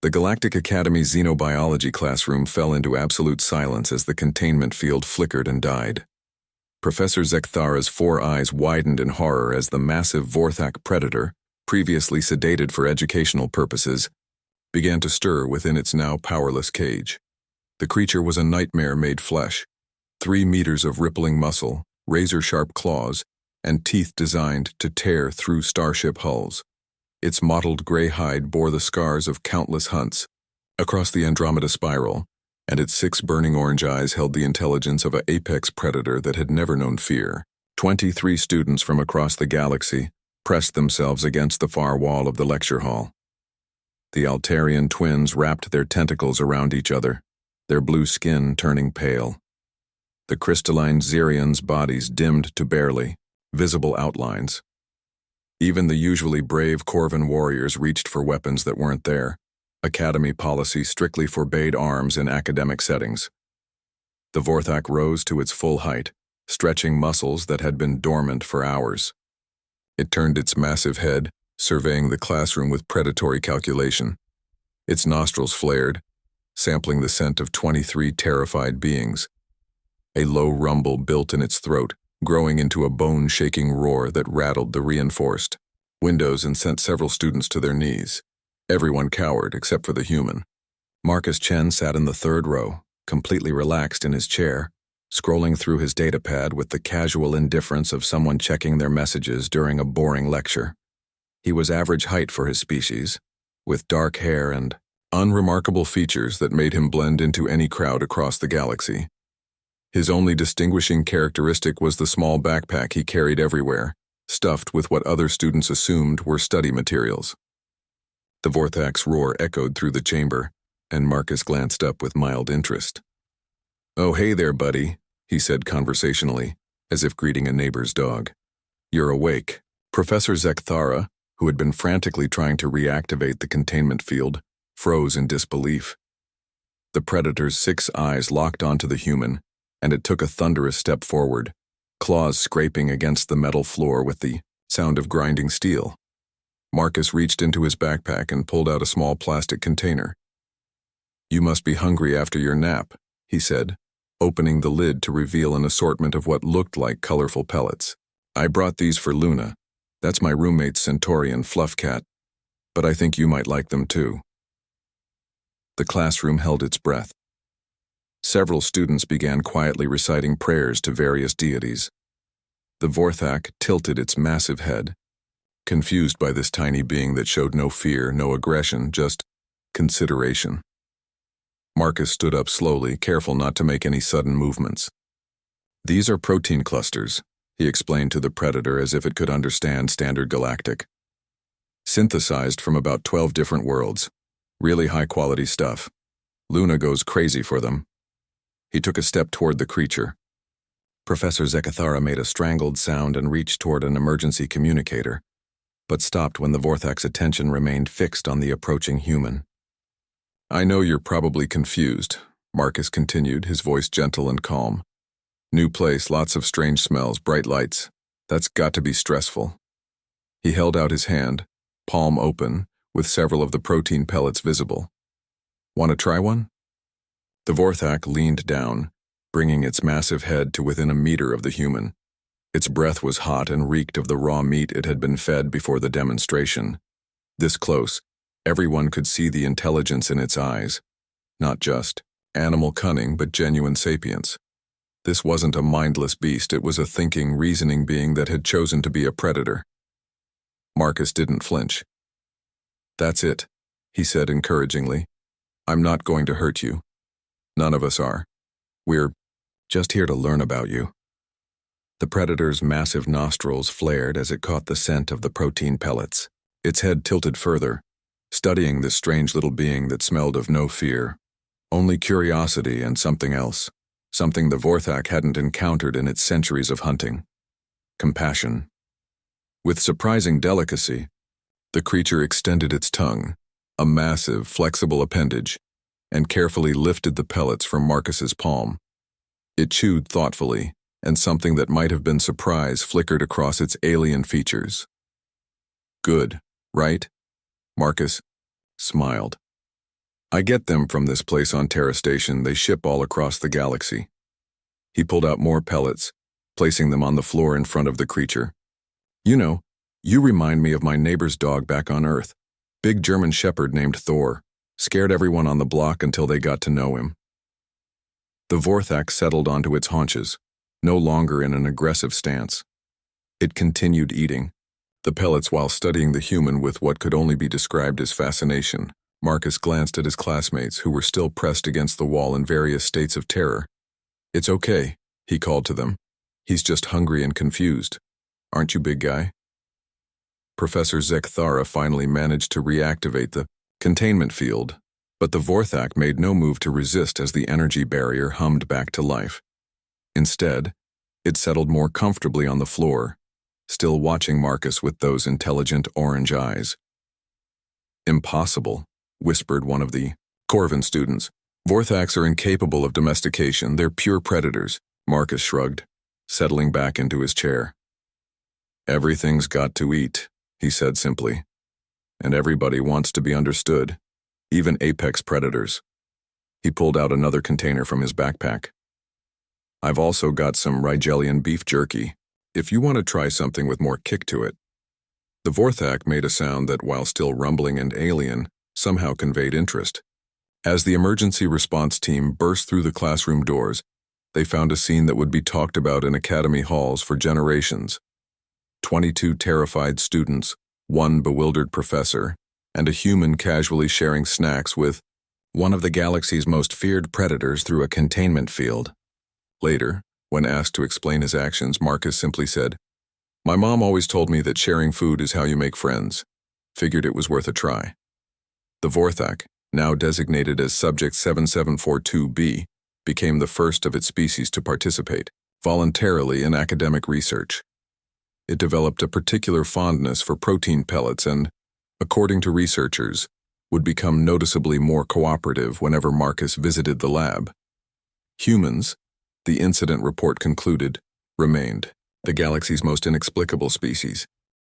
The Galactic Academy xenobiology classroom fell into absolute silence as the containment field flickered and died. Professor Zekthara's four eyes widened in horror as the massive Vorthak predator, previously sedated for educational purposes, began to stir within its now powerless cage. The creature was a nightmare made flesh, 3 meters of rippling muscle, razor-sharp claws, and teeth designed to tear through starship hulls. Its mottled gray hide bore the scars of countless hunts across the Andromeda spiral, and its 6 burning orange eyes held the intelligence of an apex predator that had never known fear. 23 students from across the galaxy pressed themselves against the far wall of the lecture hall. The Altarian twins wrapped their tentacles around each other, their blue skin turning pale. The crystalline Xerians' bodies dimmed to barely visible outlines. Even the usually brave Corvan warriors reached for weapons that weren't there. Academy policy strictly forbade arms in academic settings. The Vorthak rose to its full height, stretching muscles that had been dormant for hours. It turned its massive head, surveying the classroom with predatory calculation. Its nostrils flared, sampling the scent of 23 terrified beings. A low rumble built in its throat, growing into a bone-shaking roar that rattled the reinforced windows and sent several students to their knees. Everyone cowered except for the human. Marcus Chen sat in the 3rd row, completely relaxed in his chair, scrolling through his datapad with the casual indifference of someone checking their messages during a boring lecture. He was average height for his species, with dark hair and unremarkable features that made him blend into any crowd across the galaxy. His only distinguishing characteristic was the small backpack he carried everywhere, stuffed with what other students assumed were study materials. The Vorthak's roar echoed through the chamber, and Marcus glanced up with mild interest. "Oh, hey there, buddy," he said conversationally, as if greeting a neighbor's dog. "You're awake." Professor Zekthara, who had been frantically trying to reactivate the containment field, froze in disbelief. The predator's 6 eyes locked onto the human, and it took a thunderous step forward, claws scraping against the metal floor with the sound of grinding steel. Marcus reached into his backpack and pulled out a small plastic container. "You must be hungry after your nap," he said, opening the lid to reveal an assortment of what looked like colorful pellets. "I brought these for Luna. That's my roommate's Centaurian fluff cat, but I think you might like them too." The classroom held its breath. Several students began quietly reciting prayers to various deities. The Vorthak tilted its massive head, confused by this tiny being that showed no fear, no aggression, just consideration. Marcus stood up slowly, careful not to make any sudden movements. "These are protein clusters," he explained to the predator as if it could understand standard galactic. "Synthesized from about 12 different worlds. Really high-quality stuff. Luna goes crazy for them." He took a step toward the creature. Professor Zekthara made a strangled sound and reached toward an emergency communicator, but stopped when the Vorthak's attention remained fixed on the approaching human. "I know you're probably confused," Marcus continued, his voice gentle and calm. "New place, lots of strange smells, bright lights. That's got to be stressful." He held out his hand, palm open, with several of the protein pellets visible. "Want to try one?" The Vorthak leaned down, bringing its massive head to within a meter of the human. Its breath was hot and reeked of the raw meat it had been fed before the demonstration. This close, everyone could see the intelligence in its eyes. Not just animal cunning, but genuine sapience. This wasn't a mindless beast, it was a thinking, reasoning being that had chosen to be a predator. Marcus didn't flinch. "That's it," he said encouragingly. "I'm not going to hurt you. None of us are. We're just here to learn about you." The predator's massive nostrils flared as it caught the scent of the protein pellets. Its head tilted further, studying this strange little being that smelled of no fear, only curiosity and something else, something the Vorthak hadn't encountered in its centuries of hunting. Compassion. With surprising delicacy, the creature extended its tongue, a massive, flexible appendage, and carefully lifted the pellets from Marcus's palm. It chewed thoughtfully, and something that might have been surprise flickered across its alien features. "Good, right?" Marcus smiled. I get them from this place on Terra Station. They ship all across the galaxy. He pulled out more pellets, placing them on the floor in front of the creature. You know, you remind me of my neighbor's dog back on Earth. Big German shepherd named Thor. Scared everyone on the block until they got to know him. The Vorthak settled onto its haunches, no longer in an aggressive stance. It continued eating the pellets while studying the human with what could only be described as fascination. Marcus glanced at his classmates, who were still pressed against the wall in various states of terror. "It's okay," he called to them. "He's just hungry and confused. Aren't you, big guy?" Professor Zekthara finally managed to reactivate the containment field, but the Vorthak made no move to resist as the energy barrier hummed back to life. Instead, it settled more comfortably on the floor, still watching Marcus with those intelligent orange eyes. "Impossible," whispered one of the Corvin students. "Vorthaks are incapable of domestication. They're pure predators." Marcus shrugged, settling back into his chair. "Everything's got to eat," he said simply. "And everybody wants to be understood, even apex predators." He pulled out another container from his backpack. "I've also got some Rigelian beef jerky, if you want to try something with more kick to it." The Vorthak made a sound that, while still rumbling and alien, somehow conveyed interest. As the emergency response team burst through the classroom doors, they found a scene that would be talked about in academy halls for generations. 22 terrified students, one bewildered professor, and a human casually sharing snacks with one of the galaxy's most feared predators through a containment field. Later, when asked to explain his actions, Marcus simply said, "My mom always told me that sharing food is how you make friends. Figured it was worth a try." The Vorthak, now designated as Subject 7742B, became the first of its species to participate voluntarily in academic research. It developed a particular fondness for protein pellets and, according to researchers, would become noticeably more cooperative whenever Marcus visited the lab. Humans, the incident report concluded, remained the galaxy's most inexplicable species.